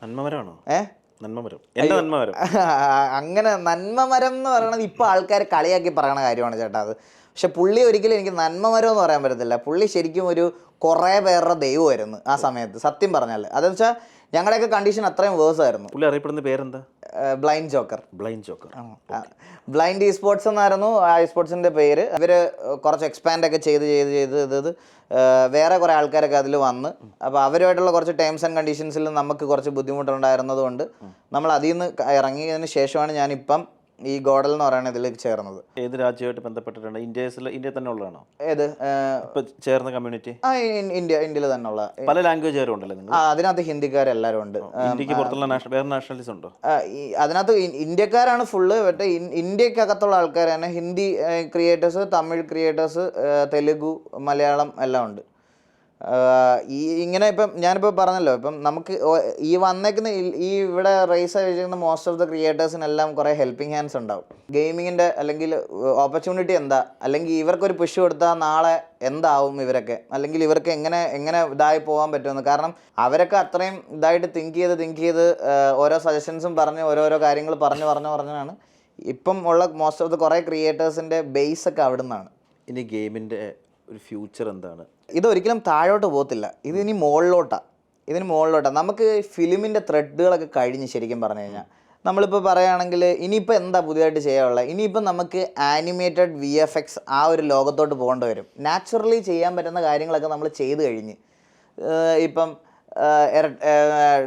അങ്ങനെ നന്മമരം എന്ന് പറയണത് ഇപ്പോൾ ആൾക്കാർ കളിയാക്കി പറയണ കാര്യമാണ് ചേട്ടാ അത്. പക്ഷെ പുള്ളി ഒരിക്കലും എനിക്ക് നന്മമരം എന്ന് പറയാൻ പറ്റത്തില്ല. പുള്ളി ശരിക്കും ഒരു കുറേ പേരുടെ ദൈവമായിരുന്നു ആ സമയത്ത്, സത്യം പറഞ്ഞാൽ. അതെന്ന് വെച്ചാൽ ഞങ്ങളുടെയൊക്കെ കണ്ടീഷൻ അത്രയും വേഴ്സ് ആയിരുന്നു. പുള്ളി അറിയപ്പെടുന്ന പേരെന്താ? Blind Joker. ബ്ലൈൻഡ് സ്പോർട്സ് എന്നായിരുന്നു ആ സ്പോർട്സിൻ്റെ പേര്. ഇവർ കുറച്ച് എക്സ്പാൻഡ് ഒക്കെ ചെയ്ത് വേറെ കുറേ ആൾക്കാരൊക്കെ അതിൽ വന്ന്, അപ്പോൾ അവരുമായിട്ടുള്ള കുറച്ച് ടേംസ് ആൻഡ് കണ്ടീഷൻസിൽ നമുക്ക് കുറച്ച് ബുദ്ധിമുട്ടുണ്ടായിരുന്നത് കൊണ്ട് നമ്മൾ അതിൽ നിന്ന് ഇറങ്ങിയതിന് ശേഷമാണ് ഞാനിപ്പം ഈ ഗോഡൽ എന്ന് പറയുന്ന ഇതിലേക്ക് ചേർന്നത്. ഏത് രാജ്യമായിട്ട് ബന്ധപ്പെട്ടിട്ടുണ്ട്? ഇന്ത്യ തന്നെ ഉള്ളതാണോ? ഏത് ചേർന്ന കമ്മ്യൂണിറ്റി? ഇന്ത്യയിൽ തന്നെ ഉള്ള പല ലാംഗ്വേജ് ഉണ്ടല്ലോ. അതിനകത്ത് ഹിന്ദിക്കാരെല്ലാവരും ഉണ്ട്. ഇന്ത്യക്ക് പുറത്തുള്ള വേറെ നാഷണലിസം ഉണ്ടോ? അതിനകത്ത് ഇന്ത്യക്കാരാണ് ഫുള്ള്. പക്ഷേ ഇന്ത്യക്കകത്തുള്ള ആൾക്കാർ തന്നെ ഹിന്ദി ക്രിയേറ്റേഴ്സ്, തമിഴ് ക്രിയേറ്റേഴ്സ്, തെലുഗു, മലയാളം എല്ലാം ഉണ്ട്. ഇങ്ങനെ ഇപ്പം ഞാനിപ്പോൾ പറഞ്ഞല്ലോ, ഇപ്പം നമുക്ക് ഈ വന്നേക്കുന്ന ഈ ഇവിടെ റേസ് ആയിരിക്കുന്ന മോസ്റ്റ് ഓഫ് ദ ക്രിയേറ്റേഴ്സിനെല്ലാം കുറേ ഹെൽപ്പിംഗ് ഹാൻഡ്സ് ഉണ്ടാവും. ഗെയിമിങ്ങിൻ്റെ അല്ലെങ്കിൽ ഓപ്പർച്യൂണിറ്റി എന്താ, അല്ലെങ്കിൽ ഇവർക്കൊരു പുഷ് കൊടുത്താൽ നാളെ എന്താവും ഇവരൊക്കെ, അല്ലെങ്കിൽ ഇവർക്ക് എങ്ങനെ ഇതായി പോകാൻ പറ്റുമെന്ന്. കാരണം അവരൊക്കെ അത്രയും ഇതായിട്ട് തിങ്ക് ചെയ്ത് ഓരോ സജഷൻസും പറഞ്ഞ് ഓരോരോ കാര്യങ്ങൾ പറഞ്ഞാണ് ഇപ്പം ഉള്ള മോസ്റ്റ് ഓഫ് ദ കുറേ ക്രിയേറ്റേഴ്സിൻ്റെ ബേസ് ഒക്കെ അവിടെ നിന്നാണ്. ഇനി ഗെയിമിൻ്റെ ഒരു ഫ്യൂച്ചർ എന്താണ്? ഇതൊരിക്കലും താഴോട്ട് പോകത്തില്ല, ഇതിന് മുകളിലോട്ടാണ്. നമുക്ക് ഫിലിമിൻ്റെ ത്രെഡുകളൊക്കെ കഴിഞ്ഞ് ശരിക്കും പറഞ്ഞു കഴിഞ്ഞാൽ നമ്മളിപ്പോൾ പറയുകയാണെങ്കിൽ ഇനിയിപ്പോൾ എന്താ പുതിയതായിട്ട് ചെയ്യാനുള്ളത്? ഇനിയിപ്പം നമുക്ക് ആനിമേറ്റഡ് VFX ആ ഒരു ലോകത്തോട്ട് പോകേണ്ടി വരും. നാച്ചുറലി ചെയ്യാൻ പറ്റുന്ന കാര്യങ്ങളൊക്കെ നമ്മൾ ചെയ്ത് കഴിഞ്ഞ്, ഇപ്പം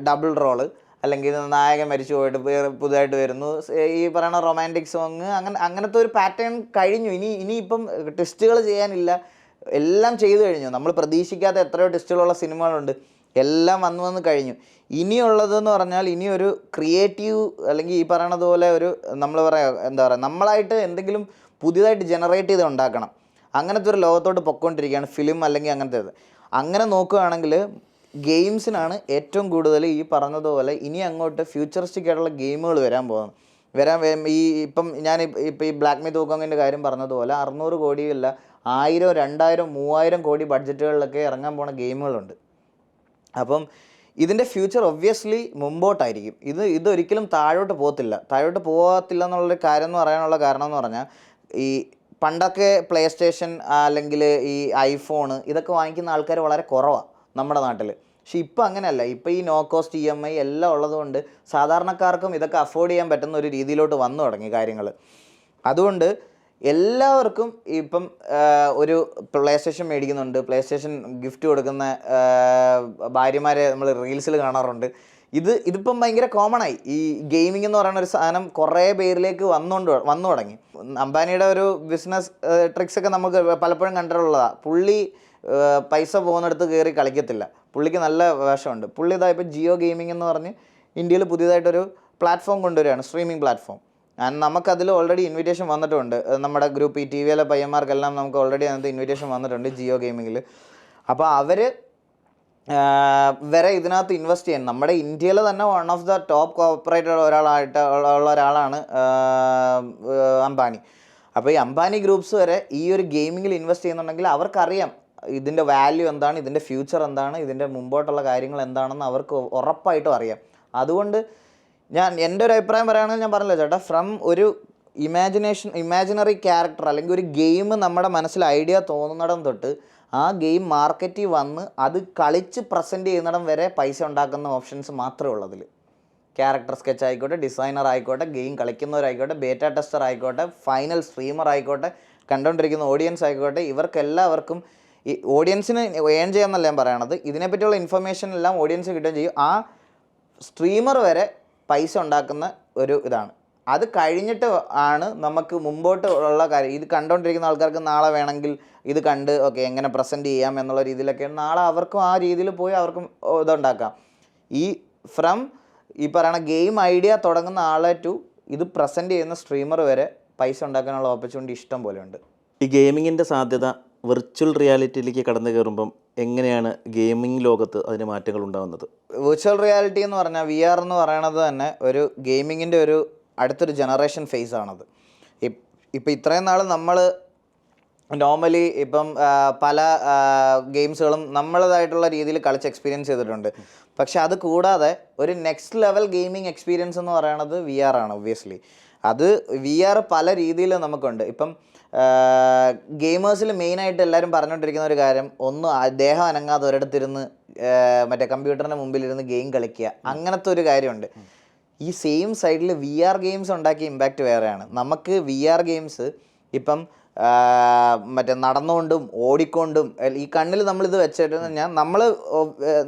ഡബിൾ റോള്, അല്ലെങ്കിൽ നായകൻ മരിച്ചു പോയിട്ട് പുതുതായിട്ട് വരുന്നു, ഈ പറയുന്ന റൊമാൻറ്റിക് സോങ്, അങ്ങനത്തെ ഒരു പാറ്റേൺ കഴിഞ്ഞു. ഇനിയിപ്പം ടെസ്റ്റുകൾ ചെയ്യാനില്ല, എല്ലാം ചെയ്തു കഴിഞ്ഞു. നമ്മൾ പ്രതീക്ഷിക്കാത്ത എത്രയോ ടെസ്റ്റുകളുള്ള സിനിമകളുണ്ട്, എല്ലാം വന്നു കഴിഞ്ഞു. ഇനിയുള്ളതെന്ന് പറഞ്ഞാൽ ഇനിയൊരു ക്രിയേറ്റീവ്, അല്ലെങ്കിൽ ഈ പറയണത് പോലെ ഒരു നമ്മൾ നമ്മളായിട്ട് എന്തെങ്കിലും പുതിയതായിട്ട് ജനറേറ്റ് ചെയ്ത് ഉണ്ടാക്കണം. അങ്ങനത്തെ ഒരു ലോകത്തോട്ട് പൊയ്ക്കൊണ്ടിരിക്കുകയാണ് ഫിലിം, അല്ലെങ്കിൽ അങ്ങനത്തേത്. അങ്ങനെ നോക്കുകയാണെങ്കിൽ ഗെയിംസിനാണ് ഏറ്റവും കൂടുതൽ ഈ പറഞ്ഞതുപോലെ ഇനി അങ്ങോട്ട് ഫ്യൂച്ചറിസ്റ്റിക് ആയിട്ടുള്ള ഗെയിമുകൾ വരാൻ ഇപ്പം ഈ ബ്ലാക്ക് മീ തൂക്കങ്ങിൻ്റെ കാര്യം പറഞ്ഞതുപോലെ 600 കോടിയല്ല, 1000, 2000, 3000 കോടി ബഡ്ജറ്റുകളിലൊക്കെ ഇറങ്ങാൻ പോണ ഗെയിമുകളുണ്ട്. അപ്പം ഇതിൻ്റെ ഫ്യൂച്ചർ ഒബ്വിയസ്ലി മുമ്പോട്ടായിരിക്കും. ഇതൊരിക്കലും താഴോട്ട് പോകത്തില്ല എന്നുള്ളൊരു കാര്യം എന്ന് പറയാനുള്ള കാരണം എന്ന് പറഞ്ഞാൽ, ഈ പണ്ടൊക്കെ പ്ലേ സ്റ്റേഷൻ അല്ലെങ്കിൽ ഈ ഐഫോണ് ഇതൊക്കെ വാങ്ങിക്കുന്ന ആൾക്കാർ വളരെ കുറവാണ് നമ്മുടെ നാട്ടിൽ. പക്ഷെ ഇപ്പം അങ്ങനെയല്ല. ഇപ്പം ഈ നോ കോസ്റ്റ് EMI എല്ലാം ഉള്ളതുകൊണ്ട് സാധാരണക്കാർക്കും ഇതൊക്കെ അഫോർഡ് ചെയ്യാൻ പറ്റുന്ന ഒരു രീതിയിലോട്ട് വന്നു തുടങ്ങി കാര്യങ്ങൾ. അതുകൊണ്ട് എല്ലാവർക്കും ഇപ്പം ഒരു പ്ലേ സ്റ്റേഷൻ മേടിക്കുന്നുണ്ട്. പ്ലേ സ്റ്റേഷൻ ഗിഫ്റ്റ് കൊടുക്കുന്ന ഭാര്യമാരെ നമ്മൾ റീൽസിൽ കാണാറുണ്ട്. ഇതിപ്പം ഭയങ്കര കോമൺ ആയി. ഈ ഗെയിമിംഗ് എന്ന് പറയുന്ന ഒരു സാധനം കുറേ പേരിലേക്ക് വന്നു തുടങ്ങി. അംബാനിയുടെ ഒരു ബിസിനസ് ട്രിക്സ് ഒക്കെ നമുക്ക് പലപ്പോഴും കണ്ടിട്ടുള്ളതാണ്. പുള്ളി പൈസ പോകുന്നിടത്ത് കയറി കളിക്കത്തില്ല. പുള്ളിക്ക് നല്ല വശമുണ്ട്. പുള്ളി ഇതാ ഇപ്പോൾ ജിയോ ഗെയിമിംഗ് എന്ന് പറഞ്ഞ് ഇന്ത്യയിൽ പുതിയതായിട്ടൊരു പ്ലാറ്റ്ഫോം കൊണ്ടുവരികയാണ്, സ്ട്രീമിംഗ് പ്ലാറ്റ്ഫോം. ആൻഡ് നമുക്കതിൽ ഓൾറെഡി ഇൻവിറ്റേഷൻ വന്നിട്ടുണ്ട്. നമ്മുടെ ഗ്രൂപ്പ് ഈ TV-യിലെ പയ്യന്മാർക്കെല്ലാം നമുക്ക് ഓൾറെഡി അതിനകത്ത് ഇൻവിറ്റേഷൻ വന്നിട്ടുണ്ട് ജിയോ ഗെയിമിങ്ങിൽ. അപ്പോൾ അവർ വരെ ഇതിനകത്ത് ഇൻവെസ്റ്റ് ചെയ്യാൻ നമ്മുടെ ഇന്ത്യയിൽ തന്നെ one of the top corporate ഉള്ള ഒരാളാണ് അംബാനി. അപ്പോൾ ഈ അംബാനി ഗ്രൂപ്പ്സ് വരെ ഈ ഒരു ഗെയിമിങ്ങിൽ ഇൻവെസ്റ്റ് ചെയ്യുന്നുണ്ടെങ്കിൽ അവർക്കറിയാം ഇതിൻ്റെ വാല്യൂ എന്താണ്, ഇതിൻ്റെ ഫ്യൂച്ചർ എന്താണ്, ഇതിൻ്റെ മുമ്പോട്ടുള്ള കാര്യങ്ങൾ എന്താണെന്ന് അവർക്ക് ഉറപ്പായിട്ടും അറിയാം. അതുകൊണ്ട് എൻ്റെ ഒരു അഭിപ്രായം പറയുകയാണെങ്കിൽ ഞാൻ പറഞ്ഞല്ലോ ചേട്ടാ, ഫ്രം ഒരു ഇമാജിനറി ക്യാരക്ടർ അല്ലെങ്കിൽ ഒരു ഗെയിം നമ്മുടെ മനസ്സിൽ ഐഡിയ തോന്നുന്നിടം തൊട്ട് ആ ഗെയിം മാർക്കറ്റിൽ വന്ന് അത് കളിച്ച് പ്രസൻറ്റ് ചെയ്യുന്നിടം വരെ പൈസ ഉണ്ടാക്കുന്ന ഓപ്ഷൻസ് മാത്രമേ ഉള്ളൂ അതിൽ. ക്യാരക്ടർ സ്കെച്ച് ആയിക്കോട്ടെ, ഡിസൈനർ ആയിക്കോട്ടെ, ഗെയിം കളിക്കുന്നവരായിക്കോട്ടെ, ബേറ്റ ടെസ്റ്റർ ആയിക്കോട്ടെ, ഫൈനൽ സ്ട്രീമർ ആയിക്കോട്ടെ, കണ്ടുകൊണ്ടിരിക്കുന്ന ഓഡിയൻസ് ആയിക്കോട്ടെ, ഇവർക്കെല്ലാവർക്കും ഈ ഓഡിയൻസിന് ഏൺ ചെയ്യാമെന്നല്ല ഞാൻ പറയണത്. ഇതിനെപ്പറ്റിയുള്ള ഇൻഫർമേഷൻ എല്ലാം ഓഡിയൻസ് കിട്ടുകയും ചെയ്യും. ആ സ്ട്രീമർ വരെ പൈസ ഉണ്ടാക്കുന്ന ഒരു ഇതാണ്. അത് കഴിഞ്ഞിട്ട് ആണ് നമുക്ക് മുമ്പോട്ട് ഉള്ള കാര്യം. ഇത് കണ്ടുകൊണ്ടിരിക്കുന്ന ആൾക്കാർക്ക് നാളെ വേണമെങ്കിൽ ഇത് കണ്ട് ഓക്കെ എങ്ങനെ പ്രസൻറ്റ് ചെയ്യാം എന്നുള്ള രീതിയിലൊക്കെ നാളെ അവർക്കും ആ രീതിയിൽ പോയി അവർക്കും ഇതുണ്ടാക്കാം. ഫ്രം ഈ പറയുന്ന ഗെയിം ഐഡിയ തുടങ്ങുന്ന ആളെ ടു ഇത് പ്രസൻറ്റ് ചെയ്യുന്ന സ്ട്രീമർ വരെ പൈസ ഉണ്ടാക്കാനുള്ള ഓപ്പർച്യൂണിറ്റി ഇഷ്ടം പോലെ ഉണ്ട്. ഈ ഗെയിമിങ്ങിൻ്റെ സാധ്യത വിർച്വൽ റിയാലിറ്റിയിലേക്ക് കടന്നു കയറുമ്പം എങ്ങനെയാണ് ഗെയിമിംഗ് ലോകത്ത് അതിന് മാറ്റങ്ങൾ ഉണ്ടാകുന്നത്? വിർച്വൽ റിയാലിറ്റി എന്ന് പറഞ്ഞാൽ VR എന്ന് പറയണത് തന്നെ ഒരു ഗെയിമിങ്ങിൻ്റെ ഒരു അടുത്തൊരു ജനറേഷൻ ഫേസ് ആണത്. ഇപ്പം ഇത്രയും നാൾ നമ്മൾ നോർമലി ഇപ്പം പല ഗെയിംസുകളും നമ്മളതായിട്ടുള്ള രീതിയിൽ കളിച്ച് എക്സ്പീരിയൻസ് ചെയ്തിട്ടുണ്ട്. പക്ഷെ അത് കൂടാതെ ഒരു നെക്സ്റ്റ് ലെവൽ ഗെയിമിംഗ് എക്സ്പീരിയൻസ് എന്ന് പറയുന്നത് VR ആണ്. ഒബ്വിയസ്ലി അത് VR പല രീതിയിൽ നമുക്കുണ്ട്. ഇപ്പം ഗെയിമേഴ്സിൽ മെയിനായിട്ട് എല്ലാവരും പറഞ്ഞുകൊണ്ടിരിക്കുന്ന ഒരു കാര്യം, ഒന്ന് ദേഹം അനങ്ങാതെ ഒരിടത്തിരുന്ന് മറ്റേ കമ്പ്യൂട്ടറിൻ്റെ മുമ്പിലിരുന്ന് ഗെയിം കളിക്കുക, അങ്ങനത്തെ ഒരു കാര്യമുണ്ട്. ഈ സെയിം സൈഡിൽ VR ഗെയിംസ് ഉണ്ടാക്കിയ ഇമ്പാക്റ്റ് വേറെയാണ്. നമുക്ക് VR ഗെയിംസ് ഇപ്പം മറ്റേ നടന്നുകൊണ്ടും ഓടിക്കൊണ്ടും ഈ കണ്ണിൽ നമ്മളിത് വെച്ചിട്ട് കഴിഞ്ഞാൽ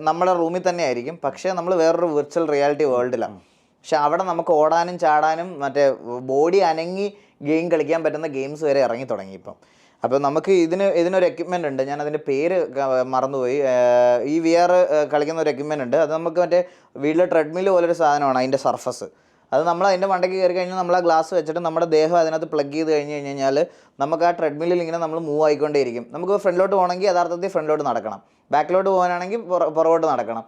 നമ്മുടെ റൂമിൽ തന്നെ ആയിരിക്കും, പക്ഷേ നമ്മൾ വേറൊരു വിർച്വൽ റിയാലിറ്റി വേൾഡിലാണ്. പക്ഷെ അവിടെ നമുക്ക് ഓടാനും ചാടാനും മറ്റേ ബോഡി അനങ്ങി ഗെയിം കളിക്കാൻ പറ്റുന്ന ഗെയിംസ് വരെ ഇറങ്ങി തുടങ്ങി ഇപ്പം. അപ്പോൾ നമുക്ക് ഇതിനൊരു എക്യുപ്മെൻ്റ് ഉണ്ട്, ഞാൻ അതിൻ്റെ പേര് മറന്നുപോയി. ഈ VR കളിക്കുന്ന ഒരു എക്യുപ്മെൻ്റ് ഉണ്ട്. അത് നമുക്ക് മറ്റേ വീട്ടിലെ ട്രെഡ്മിൽ പോലൊരു സാധനമാണ് അതിൻ്റെ സർഫസ്. അത് നമ്മൾ അതിൻ്റെ മണ്ടയ്ക്ക് കയറി കഴിഞ്ഞാൽ നമ്മൾ ആ ഗ്ലാസ് വെച്ചിട്ട് നമ്മുടെ ദേഹം അതിനകത്ത് പ്ലഗ് ചെയ്ത് കഴിഞ്ഞാൽ നമുക്ക് ആ ട്രെഡ്മില്ലിൽ ഇങ്ങനെ നമ്മൾ മൂവ് ആയിക്കൊണ്ടേയിരിക്കും. നമുക്ക് ഫ്രണ്ടിലോട്ട് പോകണമെങ്കിൽ യഥാർത്ഥത്തിൽ ഫ്രണ്ടിലോട്ട് നടക്കണം, ബാക്കിലോട്ട് പോകാനാണെങ്കിൽ പുറകോട്ട് നടക്കണം.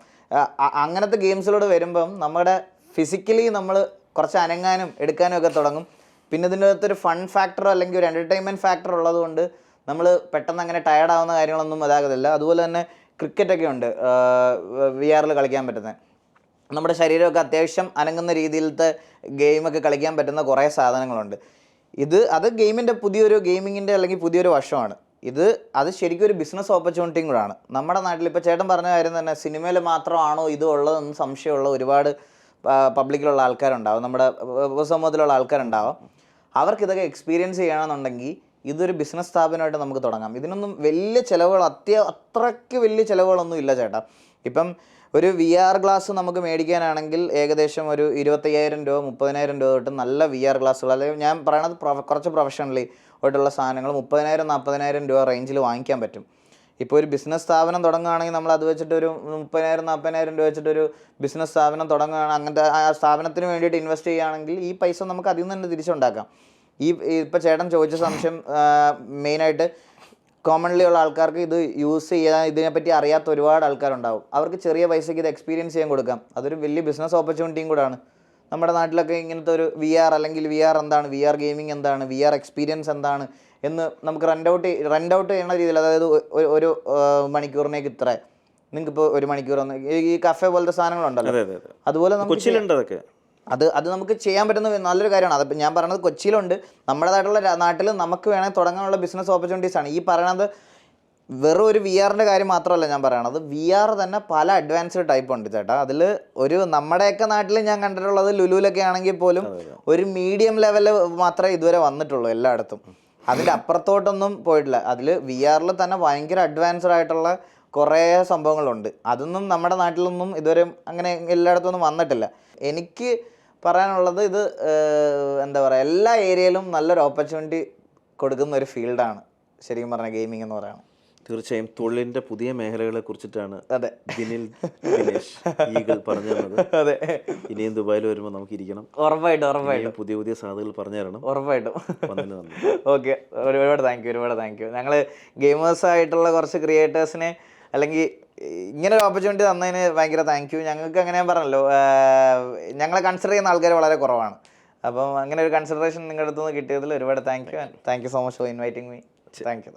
അങ്ങനത്തെ ഗെയിംസിലോട്ട് വരുമ്പം നമ്മുടെ ഫിസിക്കലി നമ്മൾ കുറച്ച് അനങ്ങാനും എടുക്കാനും ഒക്കെ തുടങ്ങും. പിന്നെ ഇതിൻ്റെ അകത്തൊരു ഫൺ ഫാക്ടറോ അല്ലെങ്കിൽ ഒരു എൻ്റർടൈൻമെൻറ്റ് ഫാക്ടർ ഉള്ളതുകൊണ്ട് നമ്മൾ പെട്ടെന്ന് അങ്ങനെ ടയർഡാവുന്ന കാര്യങ്ങളൊന്നും ഇതാകത്തില്ല. അതുപോലെ തന്നെ ക്രിക്കറ്റൊക്കെ ഉണ്ട് VR കളിക്കാൻ പറ്റുന്നത്. നമ്മുടെ ശരീരമൊക്കെ അത്യാവശ്യം അനങ്ങുന്ന രീതിയിലത്തെ ഗെയിമൊക്കെ കളിക്കാൻ പറ്റുന്ന കുറേ സാധനങ്ങളുണ്ട്. അത് ഗെയിമിങ്ങിൻ്റെ അല്ലെങ്കിൽ പുതിയൊരു വശമാണ്. അത് ശരിക്കും ഒരു ബിസിനസ് ഓപ്പർച്യൂണിറ്റിയും കൂടാണ്. നമ്മുടെ നാട്ടിൽ ഇപ്പോൾ ചേട്ടൻ പറഞ്ഞ കാര്യം തന്നെ, സിനിമയിൽ മാത്രമാണോ ഇത് ഉള്ളതെന്ന് സംശയമുള്ള ഒരുപാട് പബ്ലിക്കിലുള്ള ആൾക്കാരുണ്ടാവും, നമ്മുടെ സമൂഹത്തിലുള്ള ആൾക്കാരുണ്ടാവും. അവർക്കിതൊക്കെ എക്സ്പീരിയൻസ് ചെയ്യണമെന്നുണ്ടെങ്കിൽ ഇതൊരു ബിസിനസ് സ്ഥാപനമായിട്ട് നമുക്ക് തുടങ്ങാം. ഇതിനൊന്നും വലിയ ചിലവുകൾ അത്രയ്ക്ക് വലിയ ചിലവുകളൊന്നും ഇല്ല ചേട്ടാ. ഇപ്പം ഒരു VR ഗ്ലാസ് നമുക്ക് മേടിക്കാനാണെങ്കിൽ ഏകദേശം ഒരു 25,000 രൂപ 30,000 രൂപ തൊട്ട് നല്ല VR ഗ്ലാസ്സുകൾ, അല്ലെങ്കിൽ ഞാൻ പറയണത് കുറച്ച് പ്രൊഫഷണലി ആയിട്ടുള്ള സാധനങ്ങൾ 30,000 40,000 രൂപ റേഞ്ചിൽ വാങ്ങിക്കാൻ പറ്റും. ഇപ്പോൾ ഒരു ബിസിനസ് സ്ഥാപനം തുടങ്ങുകയാണെങ്കിൽ നമ്മൾ അത് വെച്ചിട്ട് ഒരു 30,000 40,000 രൂപ വെച്ചിട്ടൊരു ബിസിനസ് സ്ഥാപനം തുടങ്ങുകയാണ്. അങ്ങനത്തെ ആ സ്ഥാപനത്തിന് വേണ്ടിയിട്ട് ഇൻവെസ്റ്റ് ചെയ്യുകയാണെങ്കിൽ ഈ പൈസ നമുക്ക് അതിൽ നിന്ന് തന്നെ തിരിച്ചുണ്ടാക്കാം. ഇപ്പോൾ ചേട്ടൻ ചോദിച്ച സംശയം മെയിനായിട്ട് കോമൺലി ഉള്ള ആൾക്കാർക്ക് ഇത് യൂസ് ചെയ്യാൻ ഇതിനെപ്പറ്റി അറിയാത്ത ഒരുപാട് ആൾക്കാരുണ്ടാവും. അവർക്ക് ചെറിയ പൈസയ്ക്ക് ഇത് എക്സ്പീരിയൻസ് ചെയ്യാൻ കൊടുക്കാം. അതൊരു വലിയ ബിസിനസ് ഓപ്പർച്യൂണിറ്റിയും കൂടാണ്. നമ്മുടെ നാട്ടിലൊക്കെ ഇങ്ങനത്തെ ഒരു VR അല്ലെങ്കിൽ VR എന്താണ്, VR ഗെയിമിംഗ് എന്താണ്, VR എക്സ്പീരിയൻസ് എന്താണ് എന്ന് നമുക്ക് റെൻ്റ് ഔട്ട് ചെയ്യുന്ന രീതിയിൽ, അതായത് ഒരു മണിക്കൂറിനേക്ക് ഇത്ര, നിങ്ങൾക്കിപ്പോൾ ഒരു മണിക്കൂർ ഈ കഫേ പോലത്തെ സാധനങ്ങളുണ്ടല്ലോ, അതുപോലെ കൊച്ചിയിലുണ്ട് അതൊക്കെ. അത് നമുക്ക് ചെയ്യാൻ പറ്റുന്ന നല്ലൊരു കാര്യമാണ്. അതിപ്പോൾ ഞാൻ പറയുന്നത് കൊച്ചിയിലുണ്ട്, നമ്മുടേതായിട്ടുള്ള നാട്ടിൽ നമുക്ക് വേണമെങ്കിൽ തുടങ്ങാനുള്ള ബിസിനസ് ഓപ്പർച്യൂണിറ്റീസാണ് ഈ പറയുന്നത്. വെറും ഒരു VR കാര്യം മാത്രമല്ല ഞാൻ പറയണത്, VR തന്നെ പല അഡ്വാൻസ്ഡ് ടൈപ്പ് ഉണ്ട് ചേട്ടാ. അതിൽ ഒരു നമ്മുടെയൊക്കെ നാട്ടിൽ ഞാൻ കണ്ടിട്ടുള്ളത് ലുലുവിലൊക്കെ ആണെങ്കിൽ പോലും ഒരു മീഡിയം ലെവൽ മാത്രമേ ഇതുവരെ വന്നിട്ടുള്ളൂ എല്ലായിടത്തും. അതിൻ്റെ അപ്പുറത്തോട്ടൊന്നും പോയിട്ടില്ല. അതിൽ VR തന്നെ ഭയങ്കര അഡ്വാൻസ്ഡ് ആയിട്ടുള്ള കുറേ സംഭവങ്ങളുണ്ട്. അതൊന്നും നമ്മുടെ നാട്ടിലൊന്നും ഇതുവരെ അങ്ങനെ എല്ലായിടത്തൊന്നും വന്നിട്ടില്ല. എനിക്ക് പറയാനുള്ളത് ഇത് എന്താ പറയുക, എല്ലാ ഏരിയയിലും നല്ലൊരു ഓപ്പർച്യൂണിറ്റി കൊടുക്കുന്ന ഒരു ഫീൽഡാണ് ശരിക്കും പറഞ്ഞാൽ ഗെയിമിംഗ് എന്ന് പറയുന്നത്. തീർച്ചയായും തൊഴിലിന്റെ പുതിയ മേഖലകളെ കുറിച്ചിട്ടാണ് അതെ ദിനേശ് ഈഗിൾ പറഞ്ഞു തന്നത്. അതെ, ഇനിയും ദുബായിൽ വരുമ്പോൾ നമുക്ക് ഇരിക്കണം. ഉറപ്പായിട്ടും പുതിയ പുതിയ സാധ്യതകൾ പറഞ്ഞു തരണം. ഉറപ്പായിട്ടും. വന്നതിന് നന്ദി. ഓക്കെ, ഒരുപാട് താങ്ക് യു. ഞങ്ങൾ ഗെയിമേഴ്സായിട്ടുള്ള കുറച്ച് ക്രിയേറ്റേഴ്സിനെ അല്ലെങ്കിൽ ഇങ്ങനെ ഒരു ഓപ്പർച്യൂണിറ്റി തന്നതിന് ഭയങ്കര താങ്ക് യു. ഞങ്ങൾക്ക് അങ്ങനെ ഞാൻ പറഞ്ഞല്ലോ, ഞങ്ങളെ കൺസിഡർ ചെയ്യുന്ന ആൾക്കാർ വളരെ കുറവാണ്. അപ്പം അങ്ങനെ ഒരു കൺസിഡറേഷൻ നിങ്ങളുടെ അടുത്ത് നിന്ന് കിട്ടിയതിൽ ഒരുപാട് thank you so much for inviting me. Thank you.